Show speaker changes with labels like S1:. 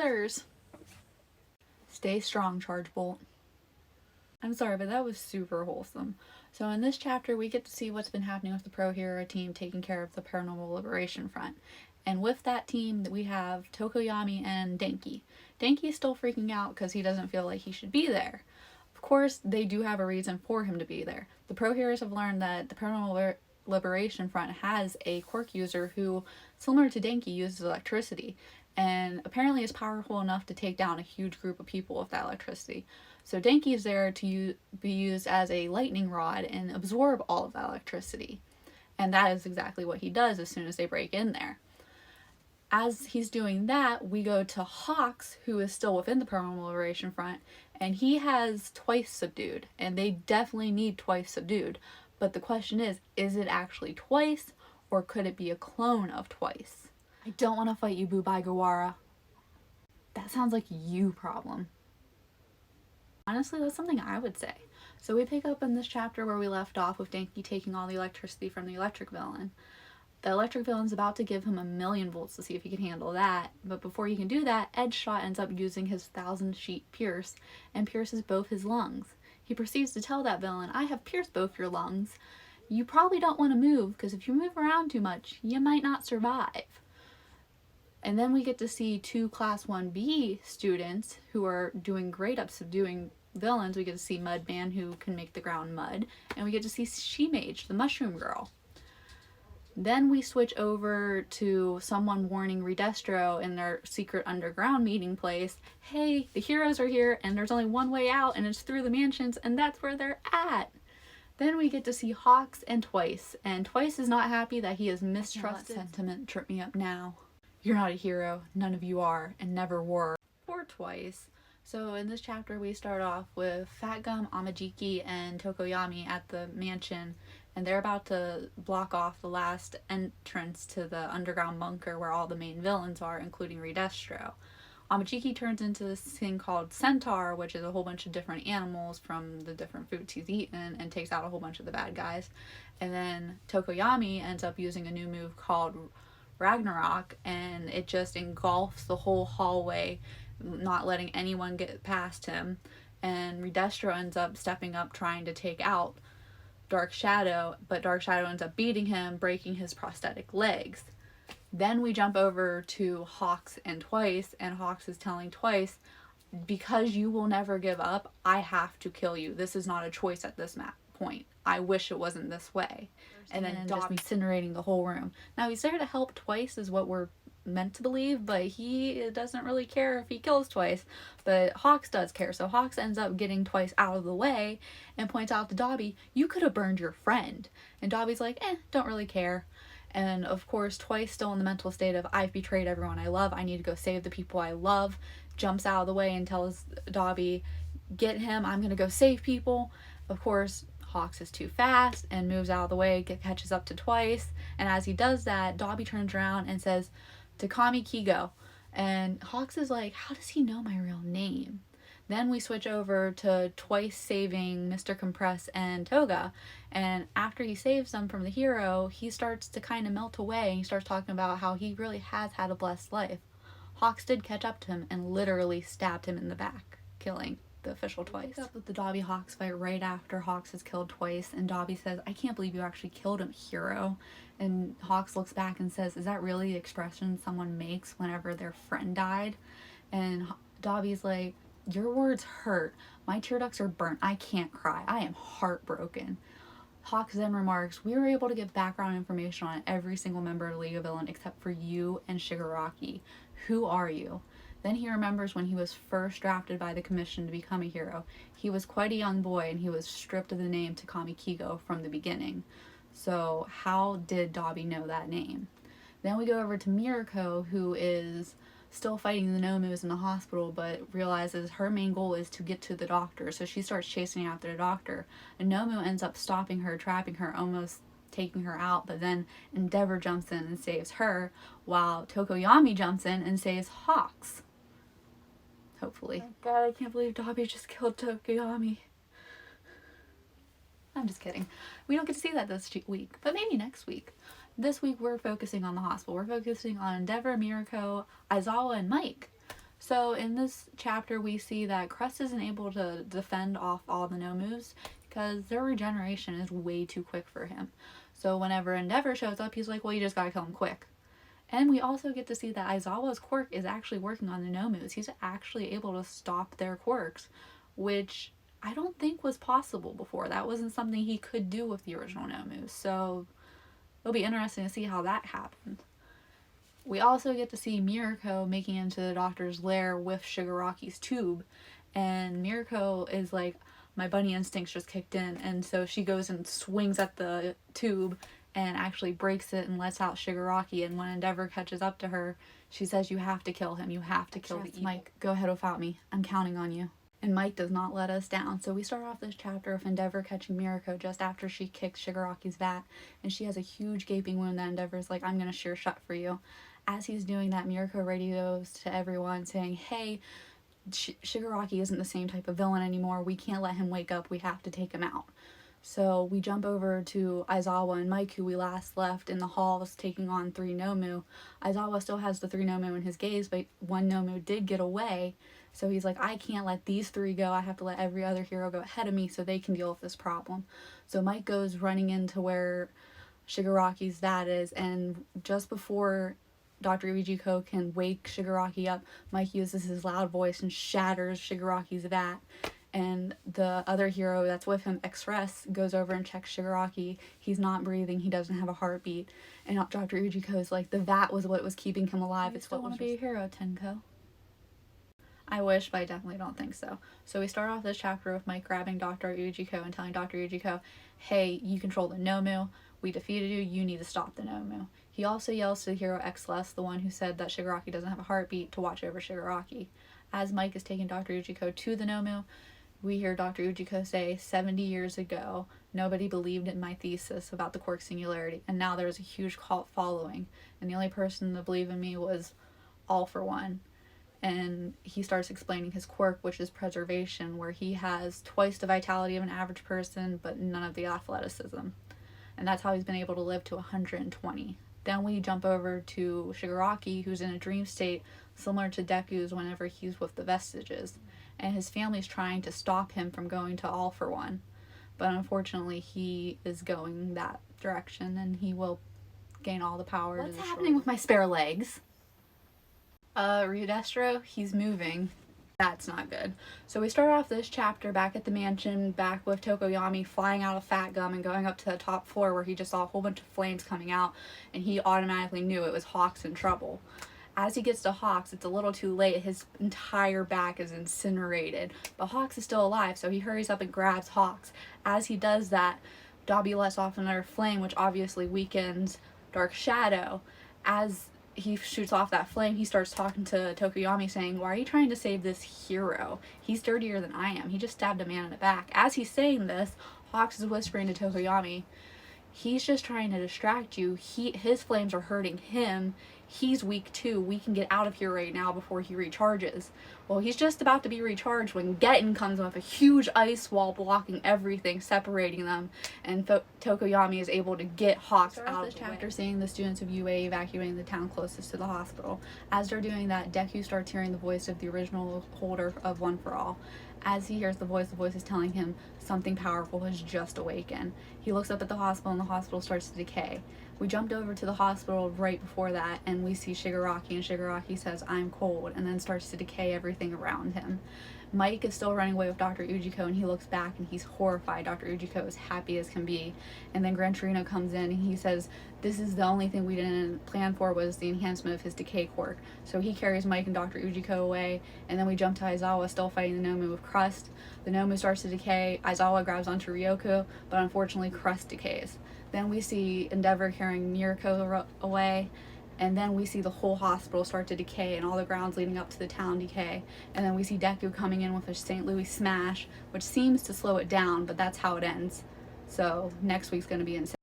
S1: brothers. Stay strong, Charge Bolt. I'm sorry, but that was super wholesome. So in this chapter, we get to see what's been happening with the Pro Hero team taking care of the Paranormal Liberation Front. And with that team, we have Tokoyami and Denki. Denki's still freaking out because he doesn't feel like he should be there. Of course, they do have a reason for him to be there. The Pro Heroes have learned that the Paranormal Liberation Front has a quirk user who, similar to Denki, uses electricity, and apparently is powerful enough to take down a huge group of people with that electricity. So Denki is there to be used as a lightning rod and absorb all of that electricity. And that is exactly what he does as soon as they break in there. As he's doing that, we go to Hawks, who is still within the Paranormal Liberation Front, and he has Twice subdued, and they definitely need Twice subdued. But the question is it actually Twice, or could it be a clone of Twice? I don't want to fight you, Bubai Gawara. That sounds like you problem. Honestly, that's something I would say. So we pick up in this chapter where we left off with Denki taking all the electricity from the electric villain. The electric villain's about to give him 1,000,000 volts to see if he can handle that, but before he can do that, Edgeshot ends up using his 1,000-sheet pierce and pierces both his lungs. He proceeds to tell that villain, I have pierced both your lungs. You probably don't want to move, because if you move around too much, you might not survive. And then we get to see 2 Class 1B students who are doing great at subduing villains. We get to see Mudman, who can make the ground mud, and we get to see She-Mage, the mushroom girl. Then we switch over to someone warning Redestro in their secret underground meeting place, hey, the heroes are here and there's only one way out and it's through the mansions and that's where they're at. Then we get to see Hawks and Twice is not happy that he is mistrusted. That sentiment trip me up now. You're not a hero, none of you are, and never were. Poor Twice. So in this chapter we start off with Fat Gum, Amajiki, and Tokoyami at the mansion, and they're about to block off the last entrance to the underground bunker where all the main villains are, including Redestro. Amajiki turns into this thing called Centaur, which is a whole bunch of different animals from the different foods he's eaten, and takes out a whole bunch of the bad guys. And then Tokoyami ends up using a new move called Ragnarok, and it just engulfs the whole hallway, not letting anyone get past him. And Redestro ends up stepping up trying to take out Dark Shadow, but Dark Shadow ends up beating him, breaking his prosthetic legs. Then we jump over to Hawks and Twice, and Hawks is telling Twice, because you will never give up, I have to kill you. This is not a choice at this point. I wish it wasn't this way. And then just incinerating the whole room. Now he's there to help Twice is what we're meant to believe, but he doesn't really care if he kills Twice. But Hawks does care, so Hawks ends up getting Twice out of the way and points out to Dobby, you could have burned your friend. And Dobby's like, don't really care. And of course, Twice, still in the mental state of, I've betrayed everyone I love, I need to go save the people I love, jumps out of the way and tells Dobby, get him, I'm gonna go save people. Of course, Hawks is too fast and moves out of the way, catches up to Twice, and as he does that, Dobby turns around and says, Takami Kigo. And Hawks is like, how does he know my real name? Then we switch over to Twice saving Mr. Compress and Toga, and after he saves them from the hero, he starts to kind of melt away, and he starts talking about how he really has had a blessed life. Hawks did catch up to him and literally stabbed him in the back, killing the official Twice. Up with the Dobby Hawks fight right after Hawks has killed Twice, and Dobby says, I can't believe you actually killed him, hero. And Hawks looks back and says, is that really the expression someone makes whenever their friend died? And Dobby's like, your words hurt. My tear ducts are burnt. I can't cry. I am heartbroken. Hawks then remarks, we were able to get background information on every single member of the League of Villain except for you and Shigaraki. Who are you? Then he remembers when he was first drafted by the commission to become a hero. He was quite a young boy and he was stripped of the name Takami Kigo from the beginning. So how did Dobby know that name? Then we go over to Mirako, who is still fighting the Nomus in the hospital, but realizes her main goal is to get to the doctor. So she starts chasing after the doctor. And Nomu ends up stopping her, trapping her, almost taking her out, but then Endeavor jumps in and saves her, while Tokoyami jumps in and saves Hawks. Hopefully. Oh God, I can't believe Dobby just killed Tokoyami. I'm just kidding. We don't get to see that this week, but maybe next week. This week we're focusing on the hospital. We're focusing on Endeavor, Mirako, Aizawa, and Mike. So in this chapter, we see that Crust isn't able to defend off all the no moves because their regeneration is way too quick for him. So whenever Endeavor shows up, he's like, well, you just gotta kill him quick. And we also get to see that Aizawa's quirk is actually working on the no moves. He's actually able to stop their quirks, which I don't think was possible before. That wasn't something he could do with the original no moves. So it'll be interesting to see how that happened. We also get to see Mirako making into the doctor's lair with Shigaraki's tube, and Mirako is like, my bunny instincts just kicked in, and so she goes and swings at the tube and actually breaks it and lets out Shigaraki, and when Endeavor catches up to her, she says, you have to kill him, you have to kill the evil. Mike, go ahead without me, I'm counting on you. And Mike does not let us down. So we start off this chapter with Endeavor catching Mirako just after she kicks Shigaraki's vat, and she has a huge gaping wound that Endeavor's like, I'm gonna shear shut for you. As he's doing that, Mirako radios to everyone saying, hey, Shigaraki isn't the same type of villain anymore. We can't let him wake up. We have to take him out. So we jump over to Aizawa and Mike, who we last left in the halls taking on 3 Nomu. Aizawa still has the 3 Nomu in his gaze, but 1 Nomu did get away. So he's like, I can't let these 3 go. I have to let every other hero go ahead of me so they can deal with this problem. So Mike goes running into where Shigaraki's vat is, and just before Dr. Ujiko can wake Shigaraki up, Mike uses his loud voice and shatters Shigaraki's vat. And the other hero that's with him, Express, goes over and checks Shigaraki. He's not breathing. He doesn't have a heartbeat. And Dr. Ujiko is like, the vat was what was keeping him alive. It's what want to be a hero, Tenko. I wish, but I definitely don't think so. So we start off this chapter with Mike grabbing Dr. Ujiko and telling Dr. Ujiko, hey, you control the Nomu. We defeated you. You need to stop the Nomu. He also yells to the hero Xless, the one who said that Shigaraki doesn't have a heartbeat, to watch over Shigaraki. As Mike is taking Dr. Ujiko to the Nomu, we hear Dr. Ujiko say, 70 years ago, nobody believed in my thesis about the quirk singularity, and now there's a huge cult following, and the only person to believe in me was All for One. And he starts explaining his quirk, which is preservation, where he has twice the vitality of an average person, but none of the athleticism. And that's how he's been able to live to 120. Then we jump over to Shigaraki, who's in a dream state similar to Deku's whenever he's with the vestiges. And his family's trying to stop him from going to All for One. But unfortunately, he is going that direction, and he will gain all the power. What's happening with my spare legs? Ryudestro, he's moving. That's not good. So we start off this chapter back at the mansion, back with Tokoyami flying out of Fat Gum and going up to the top floor where he just saw a whole bunch of flames coming out, and he automatically knew it was Hawks in trouble. As he gets to Hawks, it's a little too late. His entire back is incinerated, but Hawks is still alive, so he hurries up and grabs Hawks. As he does that, Dobby lets off another flame, which obviously weakens Dark Shadow. As he shoots off that flame, he starts talking to Tokoyami saying, why are you trying to save this hero? He's dirtier than I am. He just stabbed a man in the back. As he's saying this, Hawks is whispering to Tokoyami, he's just trying to distract you. His flames are hurting him. He's weak too. We can get out of here right now before he recharges. Well, he's just about to be recharged when Getten comes with a huge ice wall blocking everything, separating them, and Tokoyami is able to get Hawks out of the way. After seeing the students of UA evacuating the town closest to the hospital, as they're doing that, Deku starts hearing the voice of the original holder of One for All. As he hears the voice is telling him something powerful has just awakened. He looks up at the hospital, and the hospital starts to decay. We jumped over to the hospital right before that, and we see Shigaraki, and Shigaraki says, I'm cold, and then starts to decay everything around him. Mike is still running away with Dr. Ujiko, and he looks back and he's horrified. Dr. Ujiko is happy as can be. And then Gran Torino comes in and he says, this is the only thing we didn't plan for was the enhancement of his decay quirk. So he carries Mike and Dr. Ujiko away, and then we jump to Aizawa still fighting the Nomu with Crust. The Nomu starts to decay. Aizawa grabs onto Ryoko, but unfortunately Crust decays. Then we see Endeavor carrying Mirako away, and then we see the whole hospital start to decay and all the grounds leading up to the town decay. And then we see Deku coming in with a St. Louis smash, which seems to slow it down, but that's how it ends. So next week's going to be insane.